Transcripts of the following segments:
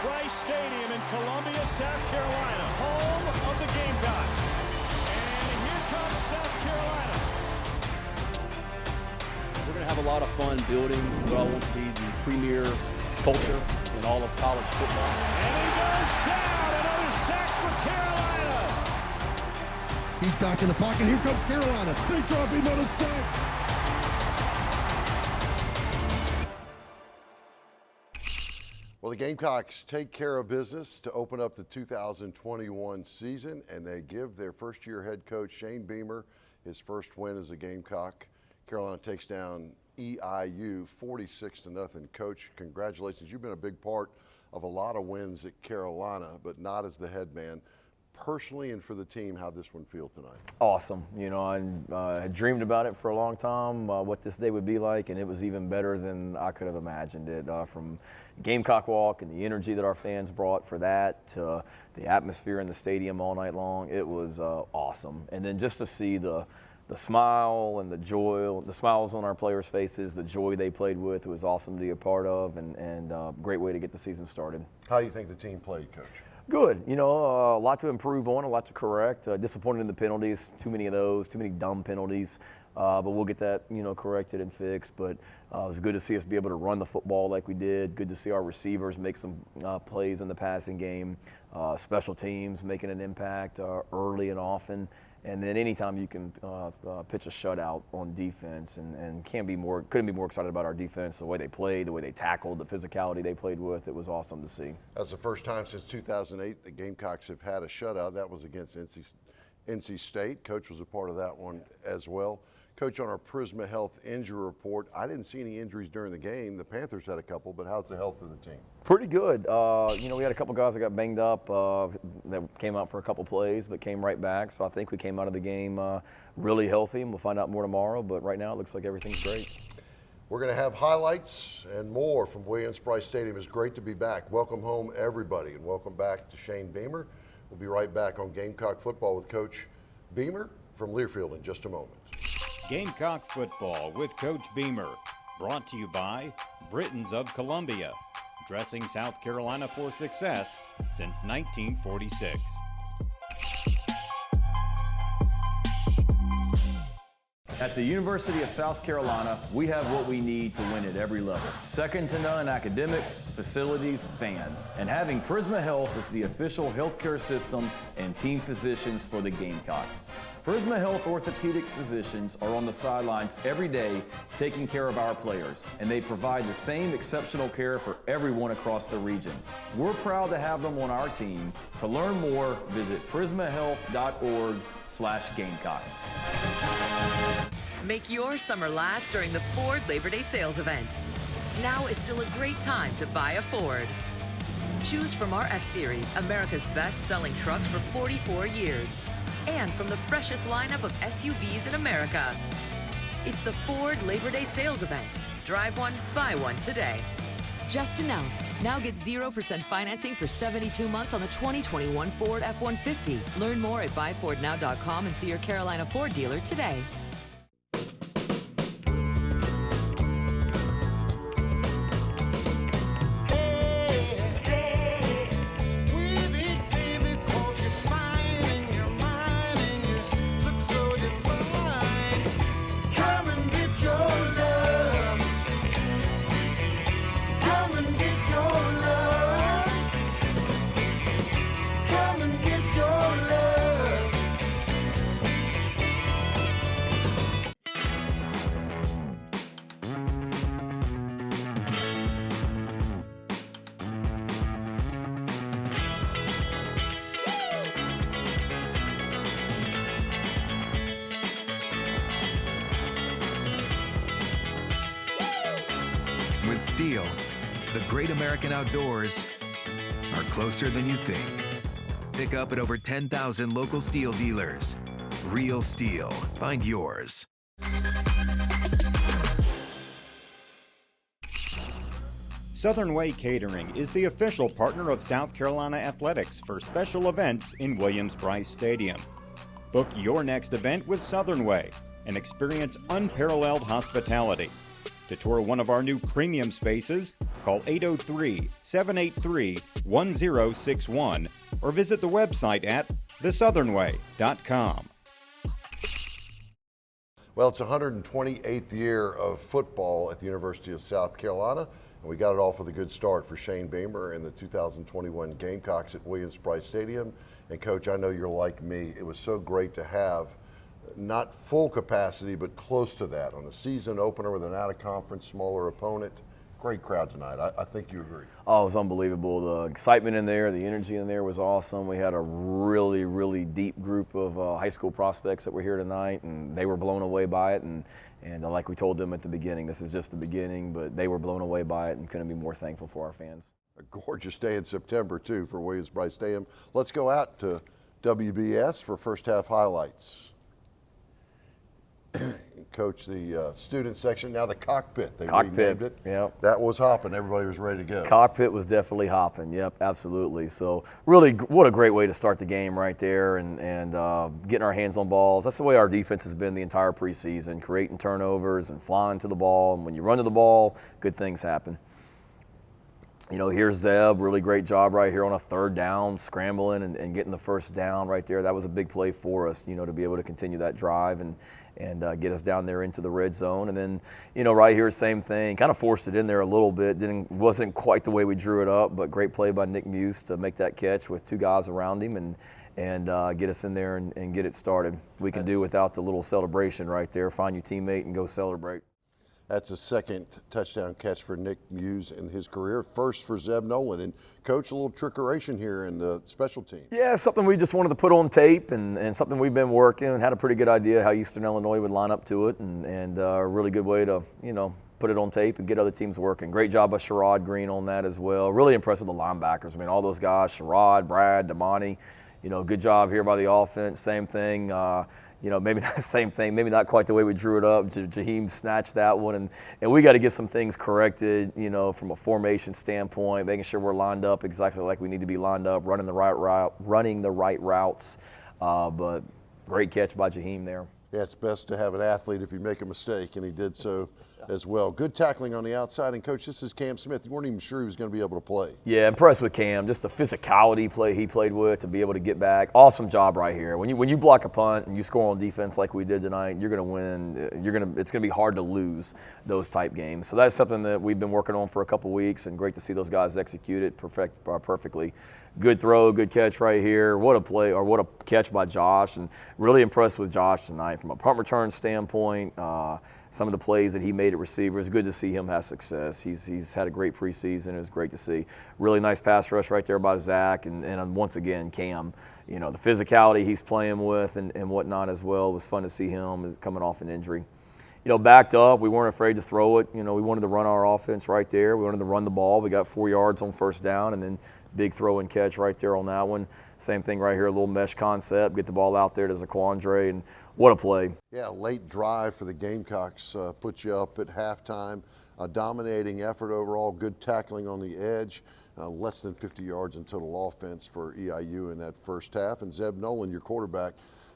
Williams-Brice Stadium in Columbia, South Carolina, home of the Gamecocks. And here comes South Carolina. We're going to have a lot of fun building what I want to be the premier culture in all of college football. And he goes down, another sack for Carolina. He's back in the pocket. Here comes Carolina. They drop him on a sack. Well, the Gamecocks take care of business to open up the 2021 season, and they give their first-year head coach, Shane Beamer, his first win as a Gamecock. Carolina takes down EIU 46-0. Coach, congratulations. You've been a big part of a lot of wins at Carolina, but not as the head man. Personally and for the team, how'd this one feel tonight? Awesome. You know, I had dreamed about it for a long time, what this day would be like, and it was even better than I could have imagined it. From Gamecock Walk and the energy that our fans brought for that to the atmosphere in the stadium all night long, it was awesome. And then just to see the smile and the joy, the smiles on our players' faces, the joy they played with, it was awesome to be a part of, and great way to get the season started. How do you think the team played, Coach? Good. You know, a lot to improve on, a lot to correct. Disappointed in the penalties, too many of those, too many dumb penalties. But we'll get that, you know, corrected and fixed. But it was good to see us be able to run the football like we did. Good to see our receivers make some plays in the passing game. Special teams making an impact early and often. And then anytime you can pitch a shutout on defense, and couldn't be more excited about our defense, the way they played, the way they tackled, the physicality they played with. It was awesome to see. That's the first time since 2008 the Gamecocks have had a shutout. That was against NC State. Coach was a part of that one as well. Coach, on our Prisma Health injury report, I didn't see any injuries during the game. The Panthers had a couple, but how's the health of the team? Pretty good. You know, we had a couple guys that got banged up that came out for a couple plays, but came right back. So I think we came out of the game really healthy, and we'll find out more tomorrow. But right now, it looks like everything's great. We're going to have highlights and more from Williams-Brice Stadium. It's great to be back. Welcome home, everybody, and welcome back to Shane Beamer. We'll be right back on Gamecock Football with Coach Beamer from Learfield in just a moment. Gamecock Football with Coach Beamer, brought to you by Britons of Columbia, dressing South Carolina for success since 1946. At the University of South Carolina, we have what we need to win at every level. Second to none academics, facilities, fans, and having Prisma Health as the official healthcare system and team physicians for the Gamecocks. Prisma Health orthopedics physicians are on the sidelines every day taking care of our players, and they provide the same exceptional care for everyone across the region. We're proud to have them on our team. To learn more, visit prismahealth.org/Gamecocks. Make your summer last during the Ford Labor Day sales event. Now is still a great time to buy a Ford. Choose from our F-Series, America's best-selling trucks for 44 years. And from the freshest lineup of SUVs in America. It's the Ford Labor Day sales event. Drive one, buy one today. Just announced. Now get 0% financing for 72 months on the 2021 Ford F-150. Learn more at buyfordnow.com and see your Carolina Ford dealer today. With steel, the great American outdoors are closer than you think. Pick up at over 10,000 local steel dealers. Real steel. Find yours. Southern Way Catering is the official partner of South Carolina Athletics for special events in Williams-Brice Stadium. Book your next event with Southern Way and experience unparalleled hospitality. To tour one of our new premium spaces, call 803-783-1061 or visit the website at thesouthernway.com. Well, it's 128th year of football at the University of South Carolina, and we got it off with a good start for Shane Beamer and the 2021 Gamecocks at Williams-Brice Stadium. And Coach, I know you're like me. It was so great to have not full capacity, but close to that on a season opener with an out-of-conference, smaller opponent. Great crowd tonight. I think you agree. Oh, it was unbelievable. The excitement in there, the energy in there was awesome. We had a really, really deep group of high school prospects that were here tonight, and they were blown away by it. And like we told them at the beginning, this is just the beginning, but they were blown away by it and couldn't be more thankful for our fans. A gorgeous day in September, too, for Williams-Brice Stadium. Let's go out to WBS for first half highlights. Coach, the student section, now the cockpit. They renamed it. Yep. That was hopping. Everybody was ready to go. Cockpit was definitely hopping. Yep, absolutely. So really, what a great way to start the game right there, and getting our hands on balls. That's the way our defense has been the entire preseason, creating turnovers and flying to the ball. And when you run to the ball, good things happen. You know, here's Zeb, really great job right here on a third down, scrambling and getting the first down right there. That was a big play for us, you know, to be able to continue that drive and get us down there into the red zone. And then, you know, right here, same thing, kind of forced it in there a little bit. Wasn't quite the way we drew it up, but great play by Nick Muse to make that catch with two guys around him and get us in there and get it started. We can do without the little celebration right there. Find your teammate and go celebrate. That's a second touchdown catch for Nick Muse in his career. First for Zeb Nolan. And Coach, a little trickeration here in the special team. Yeah, something we just wanted to put on tape and something we've been working and had a pretty good idea how Eastern Illinois would line up to it and a really good way to, you know, put it on tape and get other teams working. Great job by Sherrod Green on that as well. Really impressed with the linebackers. I mean, all those guys, Sherrod, Brad, Damani, you know, good job here by the offense. Same thing. You know, maybe not the same thing, maybe not quite the way we drew it up. Jaheim snatched that one, and we got to get some things corrected, you know, from a formation standpoint, making sure we're lined up exactly like we need to be lined up, running the right routes. But great catch by Jaheim there. Yeah, it's best to have an athlete if you make a mistake, and he did so as well. Good tackling on the outside. And, Coach, this is Cam Smith. You weren't even sure he was going to be able to play. Yeah, impressed with Cam. Just the physicality play he played with to be able to get back. Awesome job right here. When you block a punt and you score on defense like we did tonight, you're going to win. It's going to be hard to lose those type games. So that's something that we've been working on for a couple weeks, and great to see those guys execute it perfectly. Good throw, good catch right here. What a play, or what a catch by Josh, and really impressed with Josh tonight from a punt return standpoint. Some of the plays that he made at receiver, it's good to see him have success. He's had a great preseason. It was great to see. Really nice pass rush right there by Zach, and once again, Cam. You know, the physicality he's playing with and whatnot as well. It was fun to see him coming off an injury. You know, backed up, we weren't afraid to throw it. You know, we wanted to run our offense right there. We wanted to run the ball. We got 4 yards on first down, and then big throw and catch right there on that one. Same thing right here, a little mesh concept, get the ball out there to Zaquandre, and what a play. Yeah, late drive for the Gamecocks put you up at halftime. A dominating effort overall, good tackling on the edge. Less than 50 yards in total offense for EIU in that first half. And Zeb Nolan, your quarterback,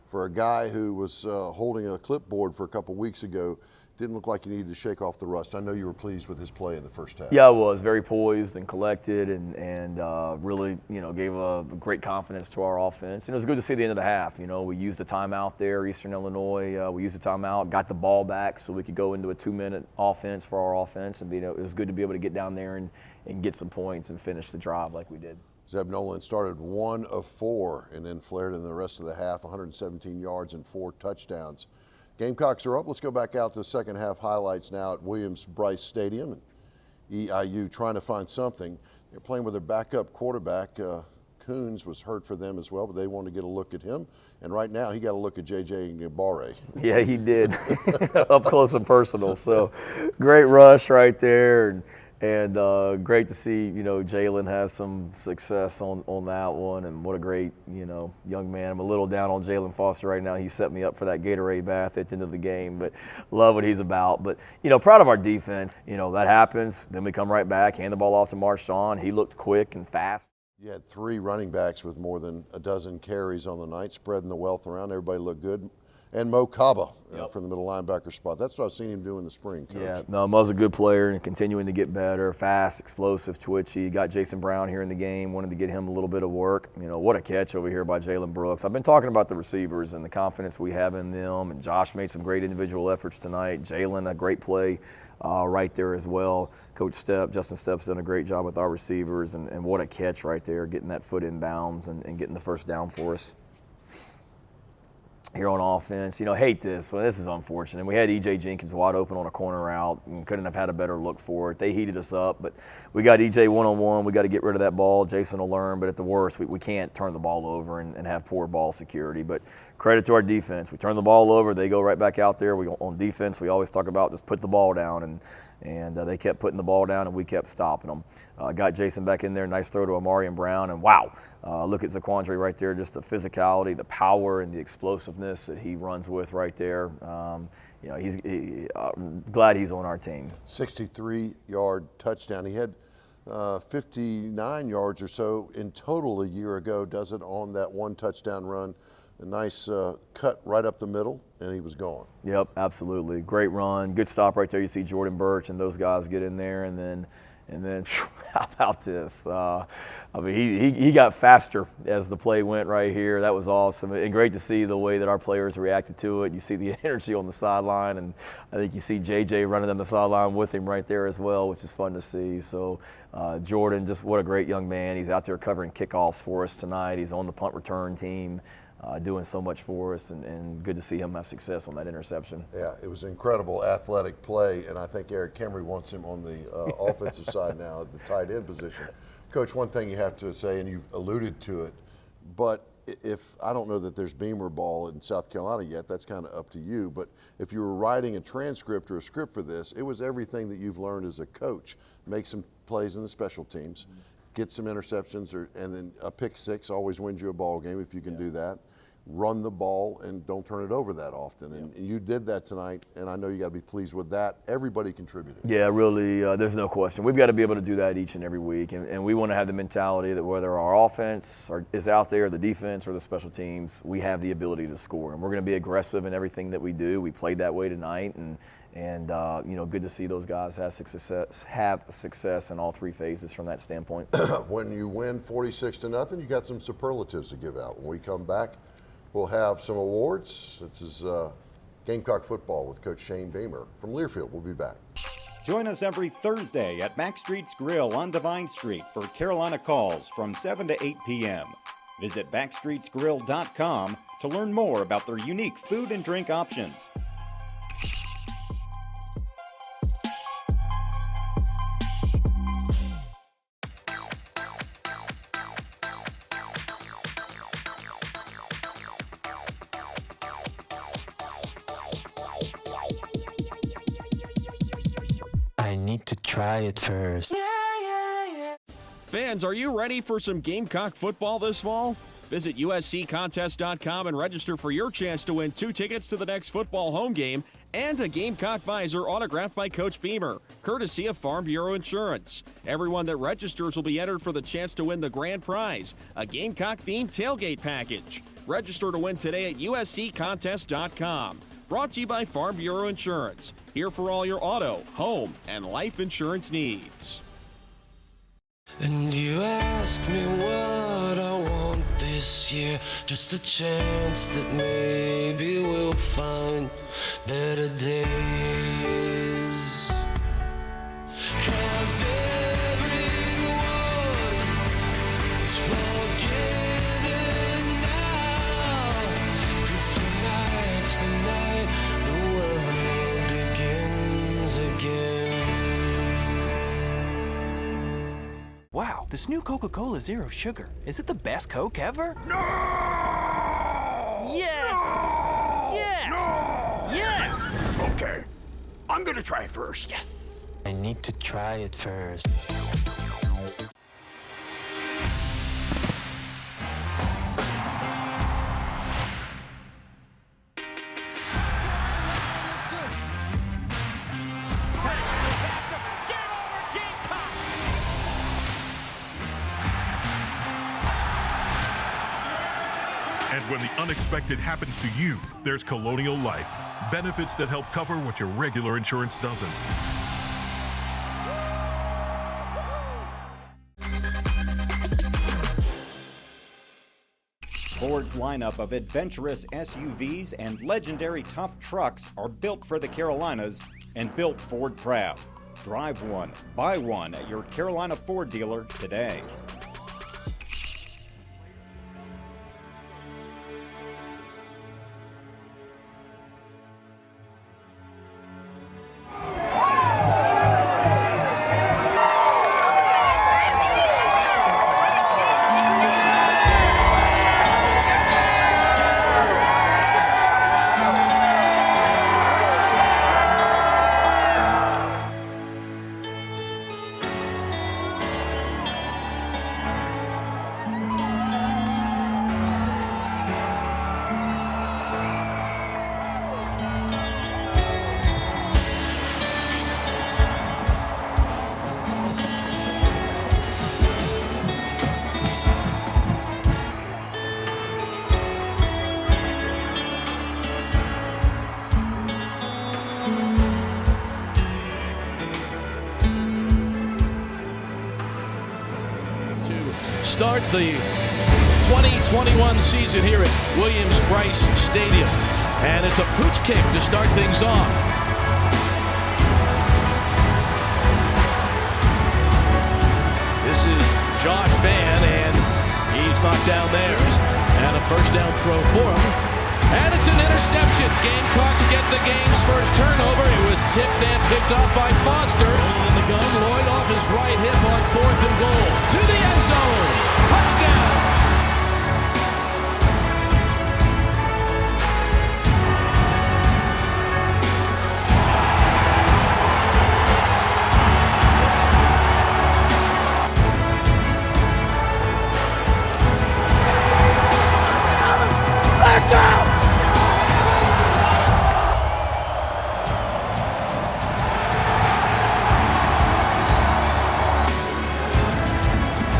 for a guy who was holding a clipboard for a couple weeks ago, didn't look like he needed to shake off the rust. I know you were pleased with his play in the first half. Yeah, I was very poised and collected, and really, you know, gave a great confidence to our offense. And it was good to see the end of the half. You know, we used a timeout there, Eastern Illinois. We used a timeout, got the ball back so we could go into a 2-minute offense for our offense, and it was good to be able to get down there and get some points and finish the drive like we did. Zeb Nolan started 1 of 4 and then flared in the rest of the half, 117 yards and 4 touchdowns. Gamecocks are up. Let's go back out to second half highlights now at Williams-Brice Stadium. EIU trying to find something. They're playing with their backup quarterback. Coons was hurt for them as well, but they wanted to get a look at him. And right now he got a look at J.J. Ngabare. Yeah, he did. Up close and personal. So great rush right there. And great to see, you know, Jalen has some success on that one, and what a great, you know, young man. I'm a little down on Jalen Foster right now. He set me up for that Gatorade bath at the end of the game, but love what he's about. But, you know, proud of our defense. You know, that happens. Then we come right back, hand the ball off to Marshawn. He looked quick and fast. You had 3 running backs with more than a dozen carries on the night, spreading the wealth around. Everybody looked good. And Mo Kaba from the middle linebacker spot. That's what I've seen him do in the spring, Coach. Yeah, no, Mo's a good player and continuing to get better, fast, explosive, twitchy. Got Jason Brown here in the game, wanted to get him a little bit of work. You know, what a catch over here by Jalen Brooks. I've been talking about the receivers and the confidence we have in them, and Josh made some great individual efforts tonight. Jalen, a great play right there as well. Coach Justin Stepp's done a great job with our receivers, and what a catch right there, getting that foot in bounds and getting the first down for us. Here on offense, you know, hate this. Well, this is unfortunate. We had E.J. Jenkins wide open on a corner route and couldn't have had a better look for it. They heated us up, but we got E.J. one-on-one. We got to get rid of that ball. Jason will learn, but at the worst, we can't turn the ball over and have poor ball security. But credit to our defense. We turn the ball over. They go right back out there. On defense, we always talk about just put the ball down, and they kept putting the ball down, and we kept stopping them. Got Jason back in there. Nice throw to Amarian Brown, and wow, look at Zaquandre right there. Just the physicality, the power, and the explosiveness that he runs with right there. You know, he's glad he's on our team. 63-yard touchdown. He had 59 yards or so in total a year ago. Does it on that one touchdown run. A nice cut right up the middle, and he was gone. Yep, absolutely. Great run. Good stop right there. You see Jordan Birch and those guys get in there, and then how about this? I mean, he got faster as the play went right here. That was awesome, and great to see the way that our players reacted to it. You see the energy on the sideline, and I think you see JJ running on the sideline with him right there as well, which is fun to see. So Jordan, just what a great young man. He's out there covering kickoffs for us tonight. He's on the punt return team. Doing so much for us, and good to see him have success on that interception. Yeah, it was an incredible athletic play, and I think Eric Kemry wants him on the offensive side now at the tight end position. Coach, one thing you have to say, and you alluded to it, but if I don't know that there's Beamer ball in South Carolina yet, that's kind of up to you, but if you were writing a transcript or a script for this, it was everything that you've learned as a coach. Make some plays in the special teams, get some interceptions, and then a pick six always wins you a ball game if you can do that. Run the ball and don't turn it over that often. And you did that tonight, and I know you got to be pleased with that. Everybody contributed. Yeah, really, there's no question. We've got to be able to do that each and every week, and we want to have the mentality that whether our offense is out there, the defense, or the special teams, we have the ability to score. And we're going to be aggressive in everything that we do. We played that way tonight, and you know, good to see those guys have success in all three phases from that standpoint. When you win 46-0, you got some superlatives to give out. When we come back, we'll have some awards. This is Gamecock Football with Coach Shane Beamer from Learfield. We'll be back. Join us every Thursday at Backstreet's Grill on Divine Street for Carolina Calls from 7 to 8 p.m. Visit backstreetsgrill.com to learn more about their unique food and drink options. I need to try it first. Fans, are you ready for some Gamecock football this fall? Visit usccontest.com and register for your chance to win 2 tickets to the next football home game and a Gamecock visor autographed by Coach Beamer, courtesy of Farm Bureau Insurance. Everyone that registers will be entered for the chance to win the grand prize, a Gamecock-themed tailgate package. Register to win today at usccontest.com. Brought to you by Farm Bureau Insurance, here for all your auto, home, and life insurance needs. And you ask me what I want this year, just a chance that maybe we'll find better days. 'Cause everyone is forgetting now. 'Cause tonight's the night the world begins again. Wow, this new Coca-Cola Zero Sugar. Is it the best Coke ever? No! Yes! No! Yes! No! Yes! Okay, I'm gonna try it first. Yes! I need to try it first. And when the unexpected happens to you, there's Colonial Life. Benefits that help cover what your regular insurance doesn't. Ford's lineup of adventurous SUVs and legendary tough trucks are built for the Carolinas and built Ford proud. Drive one, buy one at your Carolina Ford dealer today. Start the 2021 season here at Williams-Brice Stadium. And it's a pooch kick to start things off. This is Josh Vann, and he's knocked down theirs. And a first down throw for him. And it's an interception. Gamecocks get the game's first turnover. It was tipped and picked off by Foster. In the gun, Lloyd off his right hip on 4th and goal. To the end zone. Touchdown. Let's go!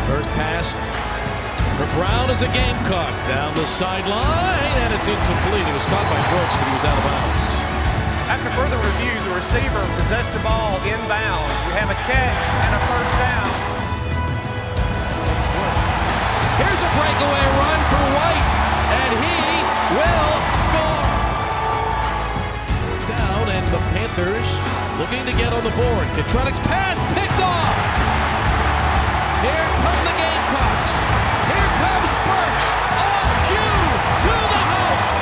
First pass for Brown is a Gamecock down the sideline, and it's incomplete. It was caught by Brooks, but he was out of bounds. After further review, the receiver possessed the ball inbounds. We have a catch and a first down. Here's a breakaway run for White, and he will score. Down, and the Panthers looking to get on the board. Katronic's pass picked off. Here come the Gamecocks. Here comes Birch. On cue to the house.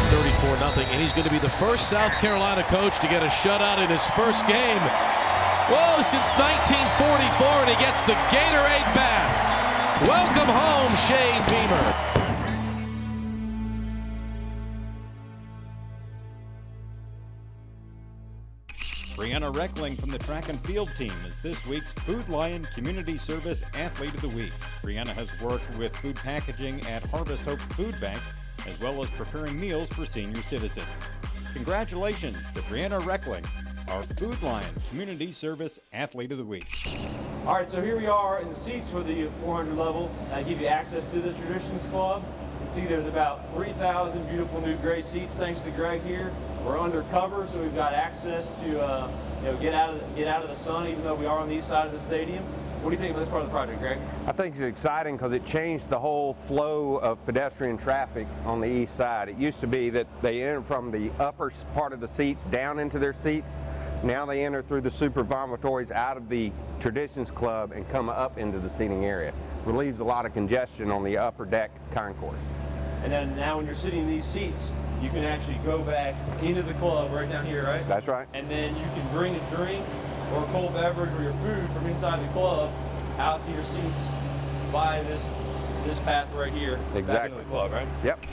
34-0, and he's going to be the first South Carolina coach to get a shutout in his first game. Whoa, since 1944, and he gets the Gatorade back. Welcome home, Shane Beamer. Brianna Reckling from the track and field team is this week's Food Lion Community Service Athlete of the Week. Brianna has worked with food packaging at Harvest Hope Food Bank, as well as preparing meals for senior citizens. Congratulations to Brianna Reckling, our Food Lion Community Service Athlete of the Week. All right, so here we are in the seats for the 400 level. I give you access to the Traditions Club. You see there's about 3,000 beautiful new gray seats thanks to Greg here. We're undercover, so we've got access to get out of the sun, even though we are on the east side of the stadium. What do you think of this part of the project, Greg? I think it's exciting because it changed the whole flow of pedestrian traffic on the east side. It used to be that they entered from the upper part of the seats down into their seats. Now they enter through the super vomitories out of the Traditions Club and come up into the seating area. Relieves a lot of congestion on the upper deck concourse. And then now when you're sitting in these seats, you can actually go back into the club right down here, right? That's right. And then you can bring a drink or a cold beverage or your food from inside the club out to your seats by this path right here. Exactly. Back into the club, right? Yep.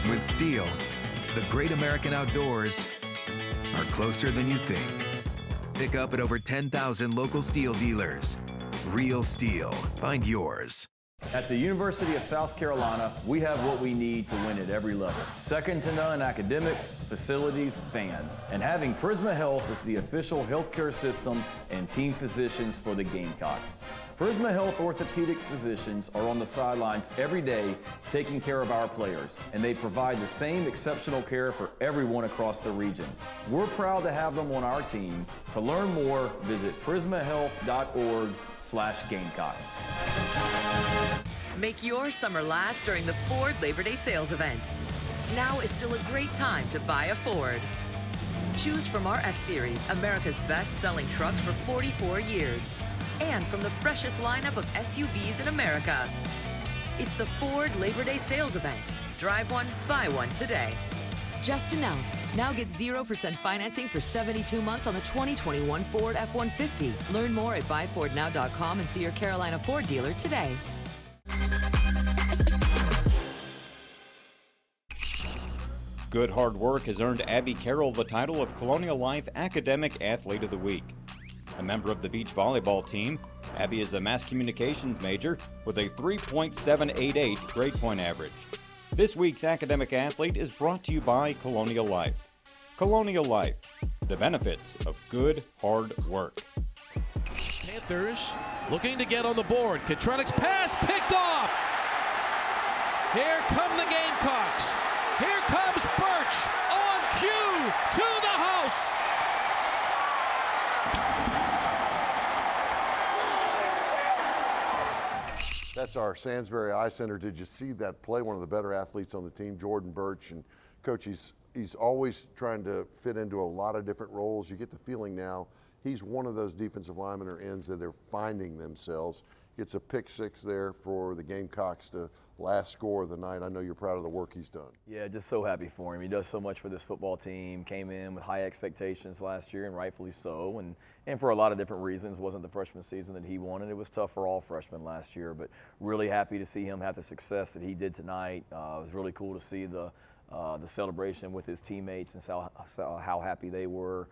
With Steel, the great American outdoors are closer than you think. Pick up at over 10,000 local Steel dealers. Real Steel. Find yours. At the University of South Carolina, we have what we need to win at every level. Second to none academics, facilities, fans. And having Prisma Health as the official healthcare system and team physicians for the Gamecocks. Prisma Health orthopedics physicians are on the sidelines every day taking care of our players, and they provide the same exceptional care for everyone across the region. We're proud to have them on our team. To learn more, visit prismahealth.org/Gamecocks. Make your summer last during the Ford Labor Day sales event. Now is still a great time to buy a Ford. Choose from our F-Series, America's best-selling trucks for 44 years. And from the freshest lineup of SUVs in America. It's the Ford Labor Day sales event. Drive one, buy one today. Just announced. Now get 0% financing for 72 months on the 2021 Ford F-150. Learn more at buyfordnow.com and see your Carolina Ford dealer today. Good hard work has earned Abby Carroll the title of Colonial Life Academic Athlete of the Week. A member of the beach volleyball team, Abby is a mass communications major with a 3.788 grade point average. This week's academic athlete is brought to you by Colonial Life. Colonial Life, the benefits of good hard work. Panthers looking to get on the board. Katrenik's pass picked off. Here come the Gamecocks. Here comes Birch on cue to the house. That's our Sandsbury Eye Center. Did you see that play? One of the better athletes on the team, Jordan Birch. And Coach, he's always trying to fit into a lot of different roles. You get the feeling now he's one of those defensive linemen or ends that are finding themselves. Gets a pick six there for the Gamecocks to last score of the night. I know you're proud of the work he's done. Yeah, just so happy for him. He does so much for this football team. Came in with high expectations last year, and rightfully so. And for a lot of different reasons, wasn't the freshman season that he wanted. It was tough for all freshmen last year, but really happy to see him have the success that he did tonight. It was really cool to see the celebration with his teammates and how happy they were.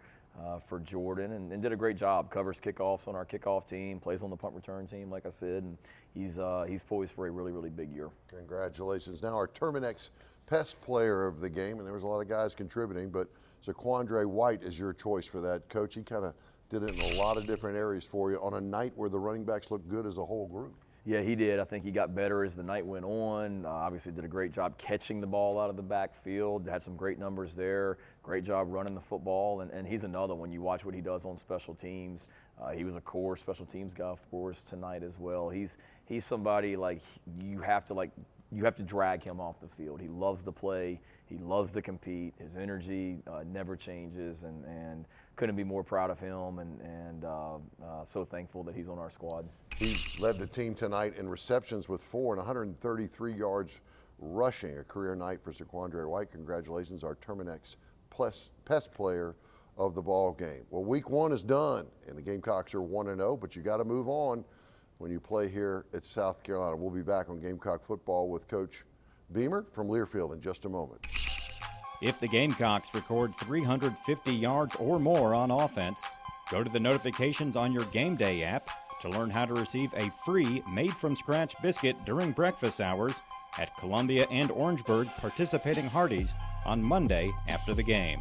For Jordan and did a great job. Covers kickoffs on our kickoff team, plays on the punt return team, like I said, and he's poised for a really, really big year. Congratulations. Now our Terminex Pest Player of the game, and there was a lot of guys contributing, but Zaquandre White is your choice for that. Coach, he kind of did it in a lot of different areas for you on a night where the running backs looked good as a whole group. Yeah, he did. I think he got better as the night went on. Obviously did a great job catching the ball out of the backfield. Had some great numbers there. Great job running the football. And he's another one. You watch what he does on special teams. He was a core special teams guy, of course, tonight as well. He's somebody you have to drag him off the field. He loves to play. He loves to compete. His energy never changes, and couldn't be more proud of him, and so thankful that he's on our squad. He led the team tonight in receptions with 4 and 133 yards rushing, a career night for Zaquandre White. Congratulations, our Terminex Pest Player of the ball game. Well, week one is done, and the Gamecocks are 1-0, but you got to move on when you play here at South Carolina. We'll be back on Gamecock football with Coach Beamer from Learfield in just a moment. If the Gamecocks record 350 yards or more on offense, go to the notifications on your Game Day app to learn how to receive a free made-from-scratch biscuit during breakfast hours at Columbia and Orangeburg participating Hardee's on Monday after the game.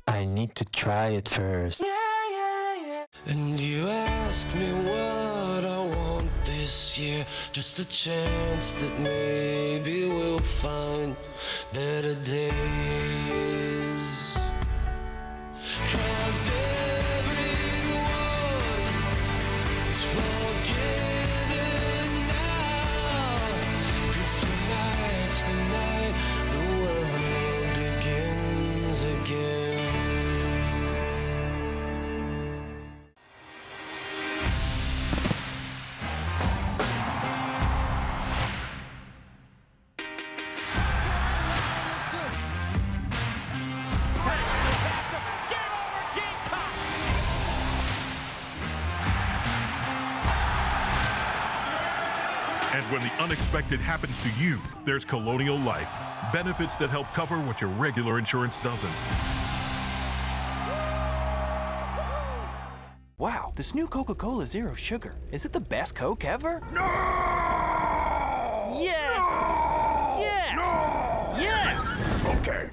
I need to try it first. And you ask me what I want this year. Just a chance that maybe we'll find better days. 'Cause everyone is forgetting now. 'Cause tonight's the night the world begins again. When the unexpected happens to you, there's Colonial Life. Benefits that help cover what your regular insurance doesn't. Wow, this new Coca-Cola Zero Sugar. Is it the best Coke ever? No! Yes! No! Yes! No! Yes! Okay,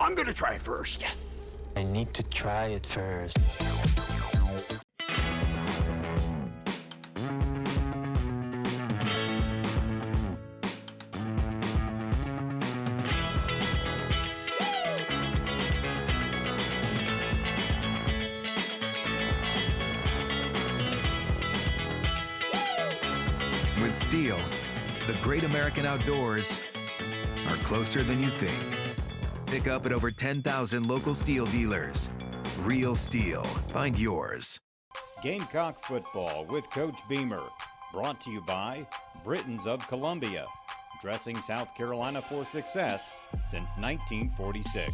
I'm gonna try first. Yes! I need to try it first. With Steel, the great American outdoors are closer than you think. Pick up at over 10,000 local Steel dealers. Real Steel. Find yours. Gamecock football with Coach Beamer. Brought to you by Britons of Columbia. Dressing South Carolina for success since 1946.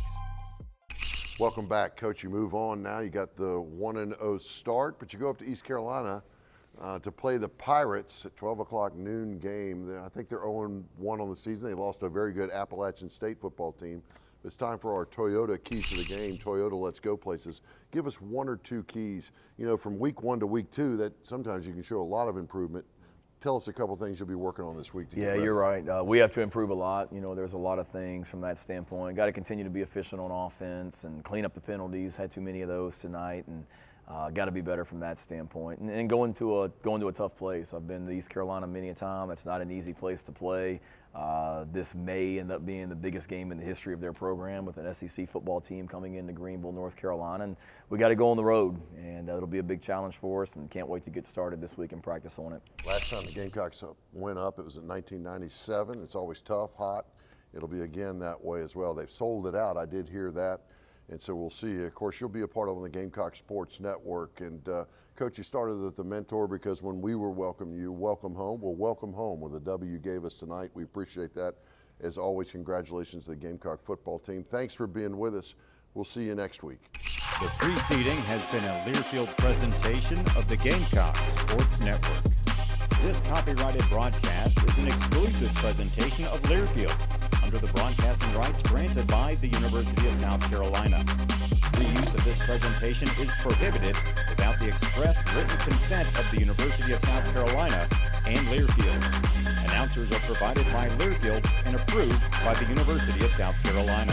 Welcome back, Coach. You move on now. You got the 1-0 start, but you go up to East Carolina to play the Pirates at 12 o'clock noon game. I think they're 0-1 on the season. They lost to a very good Appalachian State football team. It's time for our Toyota keys to the game. Toyota Let's Go places. Give us one or two keys. You know, from week 1 to week 2, that sometimes you can show a lot of improvement. Tell us a couple things you'll be working on this week. Yeah, you're right. We have to improve a lot. You know, there's a lot of things from that standpoint. Got to continue to be efficient on offense and clean up the penalties. Had too many of those tonight, and got to be better from that standpoint. And going to a tough place. I've been to East Carolina many a time. It's not an easy place to play. This may end up being the biggest game in the history of their program, with an SEC football team coming into Greenville, North Carolina. And we got to go on the road, and it'll be a big challenge for us, and can't wait to get started this week and practice on it. Last time the Gamecocks went up, it was in 1997. It's always tough, hot. It'll be again that way as well. They've sold it out. I did hear that. And so we'll see. Of course, you'll be a part of the Gamecock Sports Network. And Coach, you started at the mentor because when we were welcome home. Well, welcome home with the W you gave us tonight. We appreciate that. As always, congratulations to the Gamecock football team. Thanks for being with us. We'll see you next week. The preceding has been a Learfield presentation of the Gamecock Sports Network. This copyrighted broadcast is an exclusive presentation of Learfield under the broadcasting rights granted by the University of South Carolina. Reuse of this presentation is prohibited without the express written consent of the University of South Carolina and Learfield. Announcers are provided by Learfield and approved by the University of South Carolina.